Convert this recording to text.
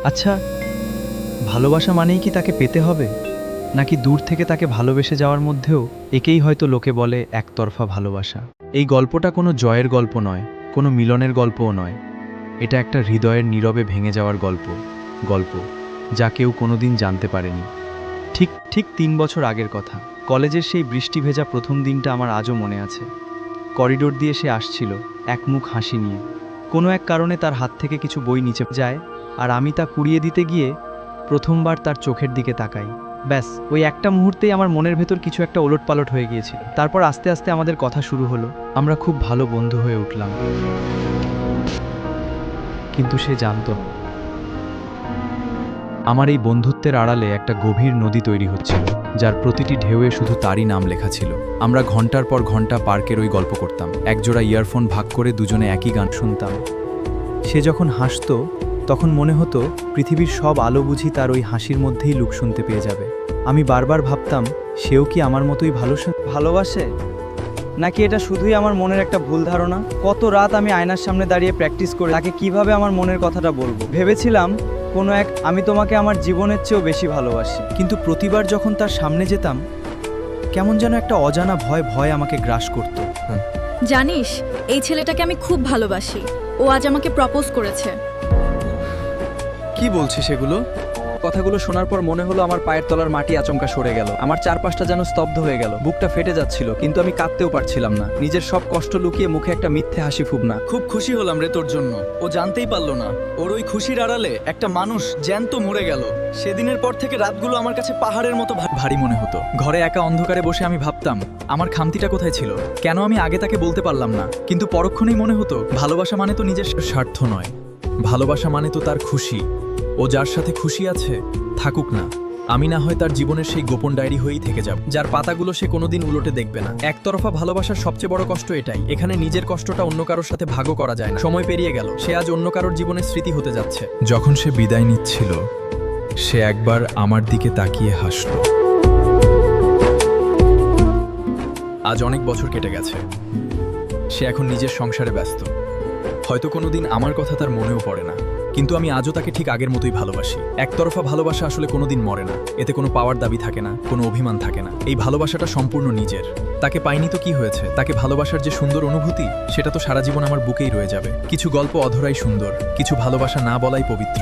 আচ্ছা, ভালোবাসা মানেই কি তাকে পেতে হবে, নাকি দূর থেকে তাকে ভালোবেসে যাওয়ার মধ্যেও একেই হয়তো লোকে বলে একতরফা ভালোবাসা? এই গল্পটা কোনো জয়ের গল্প নয়, কোনো মিলনের গল্পও নয়। এটা একটা হৃদয়ের নীরবে ভেঙে যাওয়ার গল্প যা কেউ কোনোদিন জানতে পারেনি। ঠিক ঠিক 3 বছর আগের কথা। কলেজের সেই বৃষ্টি ভেজা প্রথম দিনটা আমার আজও মনে আছে। করিডোর দিয়ে সে আসছিল, একমুখ হাসি নিয়ে। কোনো এক কারণে তার হাত থেকে কিছু বই নিচে যায়, আর আমি তা কুড়িয়ে দিতে গিয়ে প্রথমবার তার চোখের দিকে তাকাই। ব্যাস, ওই একটা মুহূর্তেই আমার মনের ভেতর কিছু একটা ওলটপালট হয়ে গিয়েছিল। তারপর আস্তে আস্তে আমাদের কথা শুরু হলো, আমরা খুব ভালো বন্ধু হয়ে উঠলাম। কিন্তু সে জানতো না, আমার এই বন্ধুত্বের আড়ালে একটা গভীর নদী তৈরি হচ্ছিল, যার প্রতিটি ঢেউয়ে শুধু তারই নাম লেখা ছিল। আমরা ঘন্টার পর ঘন্টা পার্কের ওই গল্প করতাম, একজোড়া ইয়ারফোন ভাগ করে দুজনে একই গান শুনতাম। সে যখন হাসতো তখন মনে হতো পৃথিবীর সব আলো বুঝি তার ওই হাসির মধ্যেই লুক শুনতে পেয়ে যাবে। আমি বারবার ভাবতাম, সেও কি আমার মতোই ভালোবাসে, নাকি এটা শুধুই আমার মনের একটা ভুল ধারণা? কত রাত আমি আয়নার সামনে দাঁড়িয়ে প্র্যাকটিস করে তাকে কিভাবে আমার মনের কথাটা বলবো। ভেবেছিলাম কোনো এক আমি তোমাকে আমার জীবনের চেয়েও বেশি ভালোবাসি। কিন্তু প্রতিবার যখন তার সামনে যেতাম, কেমন যেন একটা অজানা ভয় আমাকে গ্রাস করত। জানিস, এই ছেলেটাকে আমি খুব ভালোবাসি। ও আজ আমাকে প্রপোজ করেছে। কি বলছিস সেগুলো? কথাগুলো শোনার পর মনে হলো আমার পায়ের তলার মাটি আচমকা সরে গেল। আমার চারপাশটা যেন স্তব্ধ হয়ে গেল, বুকটা ফেটে যাচ্ছিল, কিন্তু আমি কাঁদতেও পারছিলাম না। নিজের সব কষ্ট লুকিয়ে মুখে একটা মিথ্যে হাসি ফুবনা। খুব খুশি হলাম রে তোর জন্য। ও জানতেই পারলো না ওর ওই খুশির আড়ালে একটা মানুষ জ্যান্ত মরে গেল। সেদিনের পর থেকে রাতগুলো আমার কাছে পাহাড়ের মতো ভারী মনে হতো। ঘরে একা অন্ধকারে বসে আমি ভাবতাম, আমার খামতিটা কোথায় ছিল, কেন আমি আগে তাকে বলতে পারলাম না। কিন্তু পরক্ষণেই মনে হতো, ভালোবাসা মানে তো নিজের স্বার্থ নয়, ভালোবাসা মানে তো তার খুশি। ও যার সাথে খুশি আছে, থাকুক না। আমি না হয় তার জীবনের সেই গোপন ডায়েরি হয়েই থেকে যাব, যার পাতাগুলো সে কোনোদিন উল্টে দেখবে না। একতরফা ভালোবাসার সবচেয়ে বড় কষ্ট এটাই, এখানে নিজের কষ্টটা অন্য কারোর সাথে ভাগও করা যায় না। সময় পেরিয়ে গেল, সে আজ অন্য কারোর জীবনের স্মৃতি হতে যাচ্ছে। যখন সে বিদায় নিচ্ছিল, সে একবার আমার দিকে তাকিয়ে হাসল। আজ অনেক বছর কেটে গেছে, সে এখন নিজের সংসারে ব্যস্ত। হয়তো কোনোদিন আমার কথা তার মনেও পড়ে না, কিন্তু আমি আজও তাকে ঠিক আগের মতোই ভালোবাসি। একতরফা ভালোবাসা আসলে কোনোদিন মরে না, এতে কোনো পাওয়ার দাবি থাকে না, কোনো অভিমান থাকে না। এই ভালোবাসাটা সম্পূর্ণ নিজের। তাকে পাইনি তো কি হয়েছে, তাকে ভালোবাসার যে সুন্দর অনুভূতি, সেটা তো সারা জীবন আমার বুকেই রয়ে যাবে। কিছু গল্প অধরাই সুন্দর, কিছু ভালোবাসা না বলাই পবিত্র।